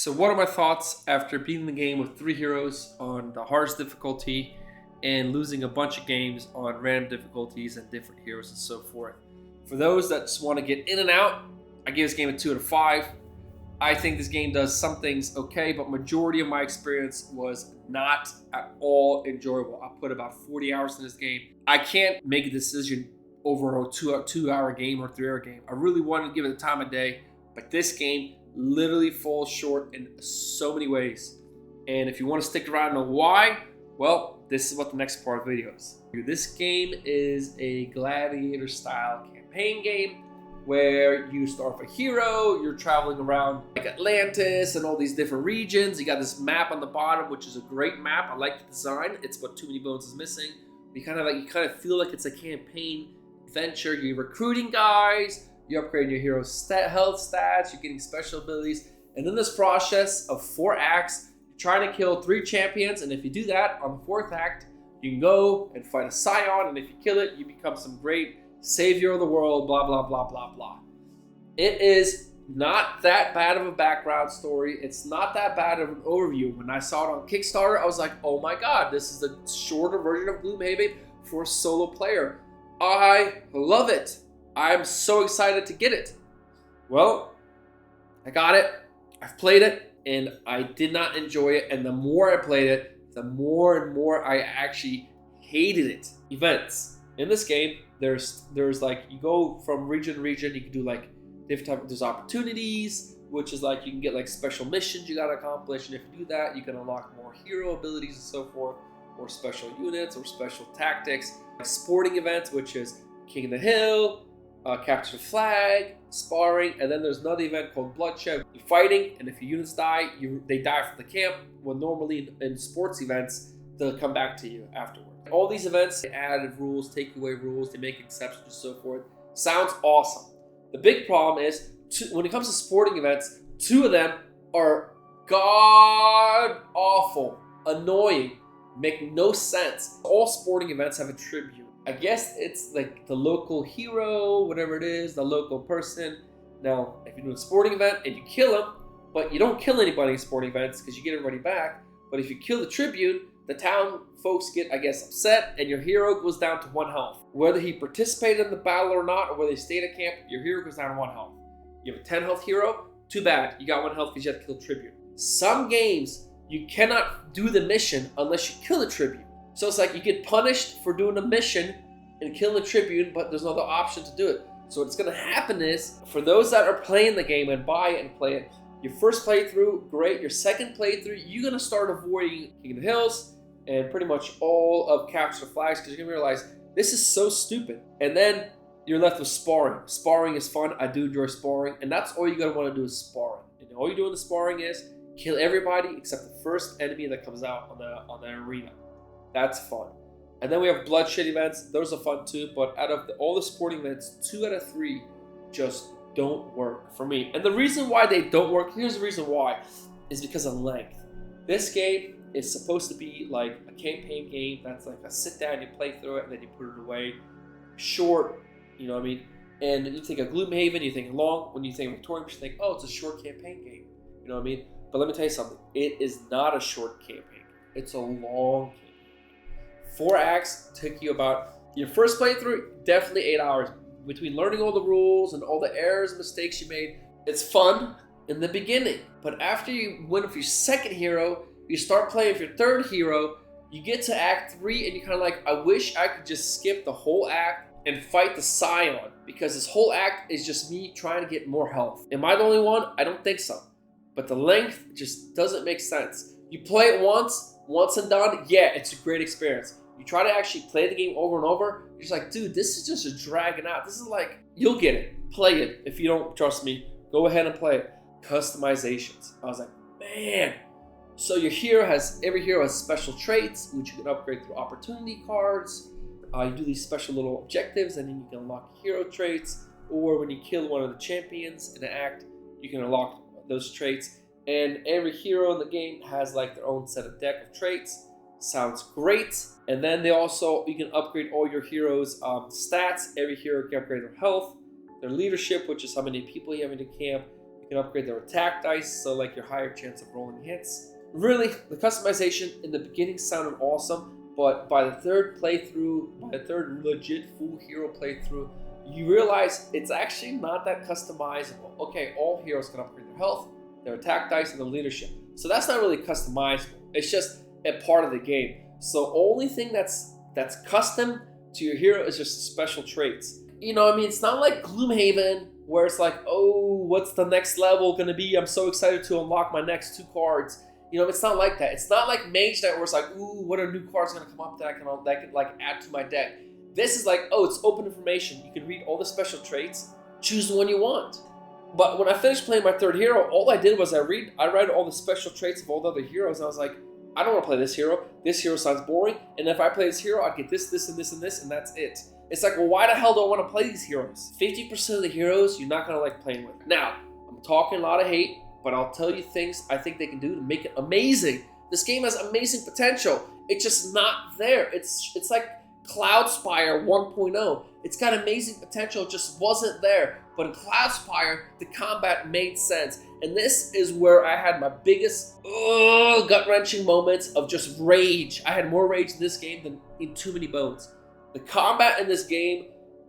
So what are my thoughts after beating the game with 3 heroes on the hardest difficulty and losing a bunch of games on random difficulties and different heroes and so forth? For those that just want to get in and out, I give this game a 2 out of 5. I think this game does some things okay, but majority of my experience was not at all enjoyable. I put about 40 hours in this game. I can't make a decision over a 2-hour game or 3-hour game. I really wanted to give it the time of day, but this game literally falls short in so many ways. And if you want to stick around and know why, well, this is what the next part of the video is. This game is a gladiator style campaign game where you start off a hero, you're traveling around like Atlantis and all these different regions. You got this map on the bottom, which is a great map. I like the design. It's what Too Many Bones is missing. You kind of feel like it's a campaign adventure. You're recruiting guys, you're upgrading your hero's health stats, you're getting special abilities. And in this process of 4 acts, you're trying to kill 3 champions. And if you do that on the 4th act, you can go and fight a scion. And if you kill it, you become some great savior of the world, blah, blah, blah, blah, blah. It is not that bad of a background story. It's not that bad of an overview. When I saw it on Kickstarter, I was like, oh my God, this is the shorter version of Gloomhaven for a solo player. I love it. I'm so excited to get it. Well, I got it. I've played it, and I did not enjoy it. And the more I played it, the more and more I actually hated it. Events. In this game, there's like, you go from region to region. You can do like different type of, there's opportunities, which is like you can get like special missions you got to accomplish. And if you do that, you can unlock more hero abilities and so forth, or special units or special tactics. Sporting events, which is King of the Hill, capture the flag, sparring, and then there's another event called bloodshed. You're fighting, and if your units die, they die from the camp. When normally in sports events, they'll come back to you afterward. All these events, they added rules, take away rules, they make exceptions and so forth. Sounds awesome. The big problem is, when it comes to sporting events, 2 of them are god awful, annoying, make no sense. All sporting events have a tribute. I guess it's like the local hero, whatever it is, the local person. Now, if you do a sporting event and you kill him, but you don't kill anybody in sporting events because you get everybody back, but if you kill the tribute, the town folks get, I guess, upset, and your hero goes down to 1 health. Whether he participated in the battle or not, or whether he stayed at camp, your hero goes down to 1 health. You have a 10 health hero, too bad, you got 1 health because you have to kill tribute. Some games, you cannot do the mission unless you kill the tribute. So it's like you get punished for doing a mission and killing the tribute, but there's no other option to do it. So what's going to happen is, for those that are playing the game and buy it and play it, your first playthrough, great. Your second playthrough, you're going to start avoiding King of the Hills and pretty much all of capture the flags, because you're going to realize this is so stupid. And then you're left with sparring. Sparring is fun. I do enjoy sparring, and that's all you're going to want to do is sparring. And all you're doing in sparring is kill everybody except the first enemy that comes out on the arena. That's fun. And then we have bloodshed events. Those are fun too. But out of all the sporting events, 2 out of 3 just don't work for me. And the reason why they don't work, here's the reason why, is because of length. This game is supposed to be like a campaign game that's like a sit down, you play through it, and then you put it away. Short, you know what I mean? And you think of Gloomhaven, you think long. When you think of Victorium, you think, oh, it's a short campaign game. You know what I mean? But let me tell you something. It is not a short campaign. It's a long campaign. 4 acts take you about, your first playthrough, definitely 8 hours. Between learning all the rules and all the errors and mistakes you made, it's fun in the beginning. But after you win with your second hero, you start playing with your third hero, you get to act 3 and you're kind of like, I wish I could just skip the whole act and fight the scion, because this whole act is just me trying to get more health. Am I the only one? I don't think so. But the length just doesn't make sense. You play it once and done, yeah, it's a great experience. You try to actually play the game over and over, you're just like, dude, this is just a dragging out. This is like, you'll get it. Play it. If you don't trust me, go ahead and play it. Customizations. I was like, man. So your hero every hero has special traits, which you can upgrade through opportunity cards. You do these special little objectives, and then you can unlock hero traits. Or when you kill one of the champions in an act, you can unlock those traits. And every hero in the game has like their own set of deck of traits. Sounds great. And then you can upgrade all your heroes' stats. Every hero can upgrade their health, their leadership, which is how many people you have in the camp, You can upgrade their attack dice, so like your higher chance of rolling hits. Really, the customization in the beginning sounded awesome, but by the third legit full hero playthrough, you realize it's actually not that customizable. Okay, all heroes can upgrade their health, their attack dice, and their leadership. So that's not really customizable. It's just a part of the game. So only thing that's custom to your hero is just special traits. You know what I mean? It's not like Gloomhaven, where it's like, oh, what's the next level gonna be? I'm so excited to unlock my next 2 cards. You know, it's not like that. It's not like Mage Knight, where it's like, ooh, what are new cards gonna come up that I can like add to my deck? This is like, oh, it's open information. You can read all the special traits, choose the one you want. But when I finished playing my third hero, all I did was I read all the special traits of all the other heroes, and I was like, I don't want to play this hero. This hero sounds boring, and if I play this hero, I'd get this, this, and this, and this, and that's it. It's like, well, why the hell do I want to play these heroes? 50% of the heroes you're not going to like playing with. Now, I'm talking a lot of hate, but I'll tell you things I think they can do to make it amazing. This game has amazing potential. It's just not there. It's like Cloudspire 1.0. It's got amazing potential, it just wasn't there. But in Cloudspire, the combat made sense. And this is where I had my biggest gut-wrenching moments of just rage. I had more rage in this game than in Too Many Bones. The combat in this game,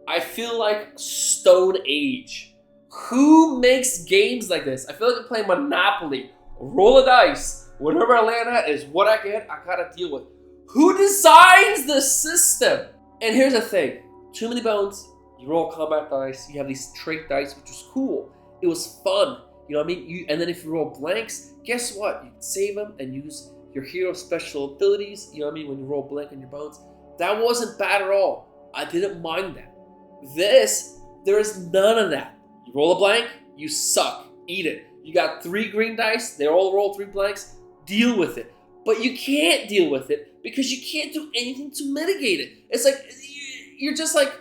I feel like Stone Age. Who makes games like this? I feel like I'm playing Monopoly. Roll a dice. Whatever I land at is what I get, I gotta deal with. Who designs this system? And here's the thing. Too Many Bones, you roll combat dice, you have these trait dice, which was cool. It was fun. You know what I mean? And then if you roll blanks, guess what? You can save them and use your hero's special abilities. You know what I mean? When you roll blank on your bones. That wasn't bad at all. I didn't mind that. This, there is none of that. You roll a blank, you suck. Eat it. You got 3 green dice, they all roll 3 blanks, deal with it. But you can't deal with it because you can't do anything to mitigate it. It's like, you're just like,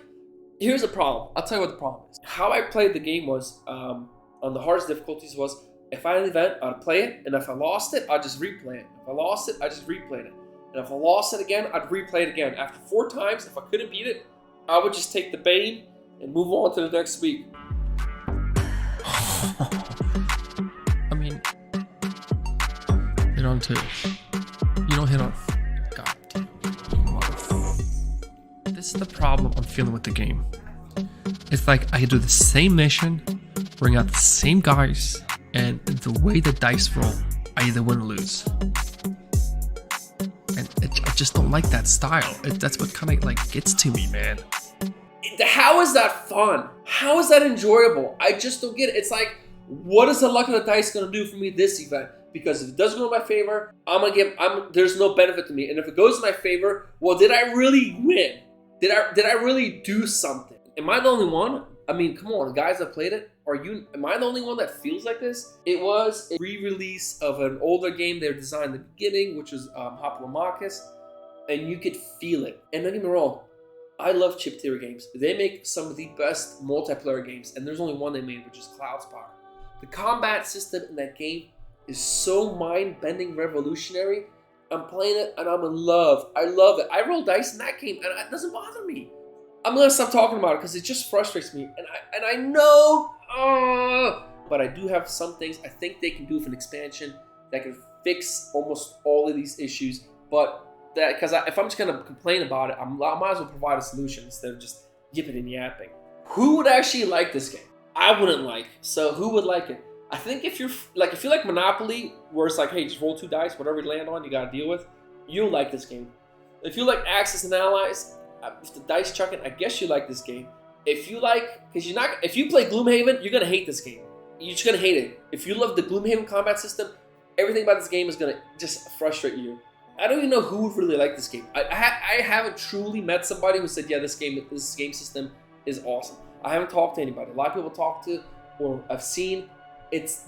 here's the problem. I'll tell you what the problem is. How I played the game was, on the hardest difficulties was, if I had an event, I'd play it, and if I lost it, I'd just replay it. If I lost it, I just replayed it. And if I lost it again, I'd replay it again. After 4 times, if I couldn't beat it, I would just take the Bane and move on to the next week. I mean, hit on 2. You don't hit on... God damn. This is the problem I'm feeling with the game. It's like I do the same mission, bring out the same guys, and the way the dice roll, I either win or lose. And I just don't like that style. That's what kind of like gets to me, man. How is that fun? How is that enjoyable? I just don't get it. It's like, what is the luck of the dice going to do for me this event? Because if it doesn't go in my favor, there's no benefit to me. And if it goes in my favor, well, did I really win? Did I really do something? Am I the only one? I mean, come on, guys that played it. Am I the only one that feels like this? It was a re-release of an older game they designed in the beginning, which was Hoplomachus, and you could feel it. And don't get me wrong, I love chip theory games. They make some of the best multiplayer games, and there's only one they made, which is Cloudspire. The combat system in that game is so mind-bending, revolutionary. I'm playing it, and I'm in love. I love it. I roll dice in that game, and it doesn't bother me. I'm gonna stop talking about it because it just frustrates me, and I know, but I do have some things I think they can do with an expansion that can fix almost all of these issues. But that, because if I'm just gonna complain about it, I might as well provide a solution instead of just yipping and yapping. Who would actually like this game? I wouldn't like. So who would like it? I think if you like Monopoly, where it's like, hey, just roll 2 dice, whatever you land on, you gotta deal with. You'll like this game. If you like Axis and Allies, with the dice chucking, I guess you like this game. If you play Gloomhaven, you're gonna hate this game. You're just gonna hate it. If you love the Gloomhaven combat system, everything about this game is gonna just frustrate you. I don't even know who would really like this game. I haven't truly met somebody who said, yeah, this game system is awesome. I haven't talked to anybody. A lot of people talk to or I've seen.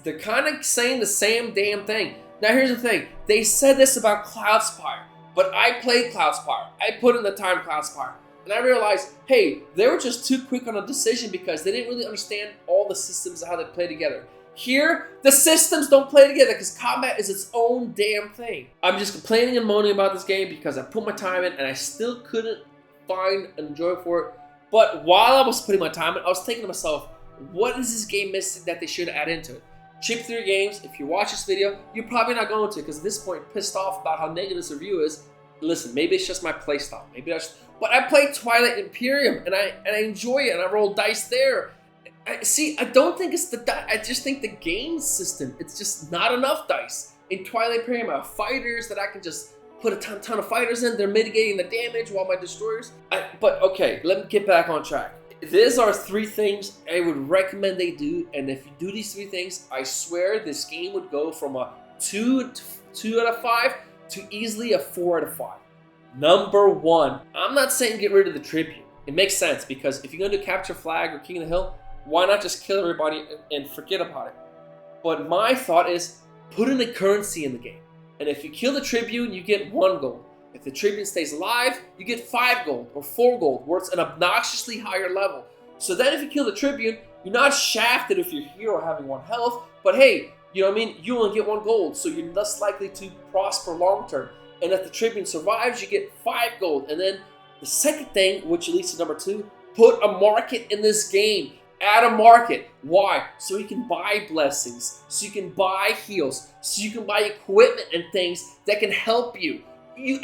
They're kind of saying the same damn thing. Now here's the thing. They said this about Cloudspire, but I played Cloudspire. I put in the time Cloudspire. And I realized, hey, they were just too quick on a decision because they didn't really understand all the systems and how they play together. Here, the systems don't play together because combat is its own damn thing. I'm just complaining and moaning about this game because I put my time in and I still couldn't find an enjoyment for it. But while I was putting my time in, I was thinking to myself, what is this game missing that they should add into it? Chip Theory Games, if you watch this video, you're probably not going to, because at this point, pissed off about how negative this review is. Listen, maybe it's just my playstyle. Maybe that's. But I played Twilight Imperium, and I enjoy it, and I roll dice there. I don't think it's the dice. I just think the game system, it's just not enough dice. In Twilight Imperium, I have fighters that I can just put a ton of fighters in. They're mitigating the damage while my destroyers. But okay, let me get back on track. These are 3 things I would recommend they do, and if you do these 3 things, I swear this game would go from a 2 out of 5 to easily a 4 out of 5. Number 1, I'm not saying get rid of the Tribune. It makes sense, because if you're going to do Capture Flag or King of the Hill, why not just kill everybody and forget about it? But my thought is, put in a currency in the game. And if you kill the Tribune, you get 1 gold. If the Tribune stays alive, you get 5 gold or 4 gold, where it's an obnoxiously higher level. So then if you kill the Tribune, you're not shafted if your hero having 1 health, but hey, you know what I mean? You only get 1 gold, so you're less likely to prosper long term. And if the Tribune survives, you get 5 gold. And then the second thing, which leads to number 2, put a market in this game. Add a market. Why? So you can buy blessings, so you can buy heals, so you can buy equipment and things that can help you.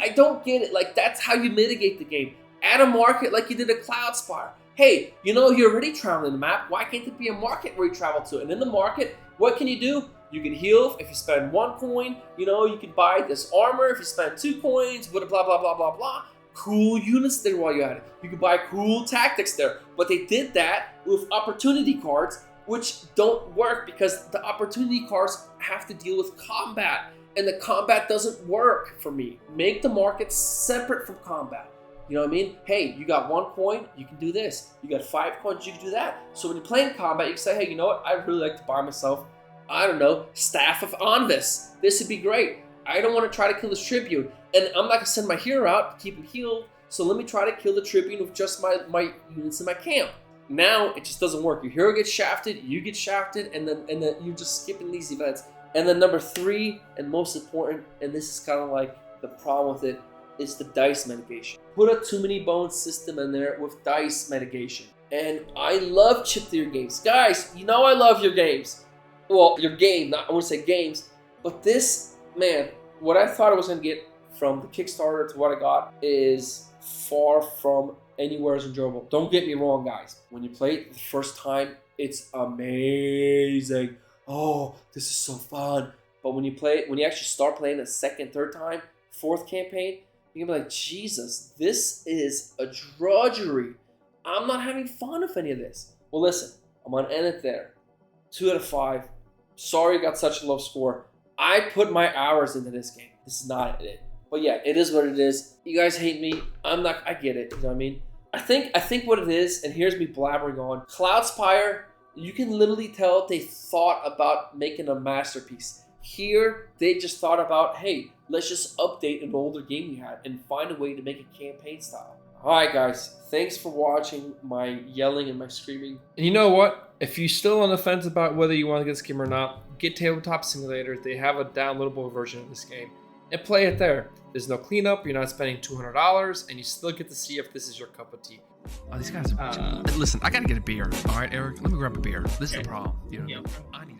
I don't get it. Like, that's how you mitigate the game. Add a market like you did a Cloudspire. Hey, you know, you're already traveling the map. Why can't there be a market where you travel to? And in the market, what can you do? You can heal if you spend 1 coin. You know, you can buy this armor if you spend 2 coins. Blah, blah, blah, blah, blah, blah. Cool units there while you're at it. You can buy cool tactics there. But they did that with opportunity cards, which don't work because the opportunity cards have to deal with combat. And the combat doesn't work for me. Make the market separate from combat. You know what I mean? Hey, you got 1 coin, you can do this. You got 5 coins, you can do that. So when you're playing combat, you can say, hey, you know what? I'd really like to buy myself, I don't know, Staff of Anvis. This would be great. I don't want to try to kill this Tribune. And I'm not going to send my hero out to keep him healed. So let me try to kill the Tribune with just my units in my camp. Now, it just doesn't work. Your hero gets shafted, you get shafted, and then you're just skipping these events. And then number 3, and most important, and this is kind of like the problem with it, is the dice mitigation. Put a too many bones system in there with dice mitigation. And I love Chip Theory games. Guys, you know I love your games. Well, your game, I wouldn't say games, but this, man, what I thought I was going to get from the Kickstarter to what I got is far from anywhere as enjoyable. Don't get me wrong, guys. When you play it the first time, it's amazing. Oh, this is so fun. But when you play it, when you actually start playing the second, third time, 4th campaign, you're gonna be like, Jesus, this is a drudgery. I'm not having fun with any of this. Well, listen, I'm gonna end it there. 2 out of 5. Sorry I got such a low score. I put my hours into this game. This is not it. But yeah, it is what it is. You guys hate me. I get it. You know what I mean? I think what it is, and here's me blabbering on, Cloudspire, you can literally tell they thought about making a masterpiece. Here, they just thought about, hey, let's just update an older game we had and find a way to make it campaign style. Alright guys, thanks for watching my yelling and my screaming. And you know what? If you're still on the fence about whether you want to get this game or not, get Tabletop Simulator. They have a downloadable version of this game. And play it there. There's no cleanup, you're not spending $200, and you still get to see if this is your cup of tea. Oh, these guys are... Listen, I gotta get a beer. All right, Eric, let me grab a beer. This is the problem. You know, I need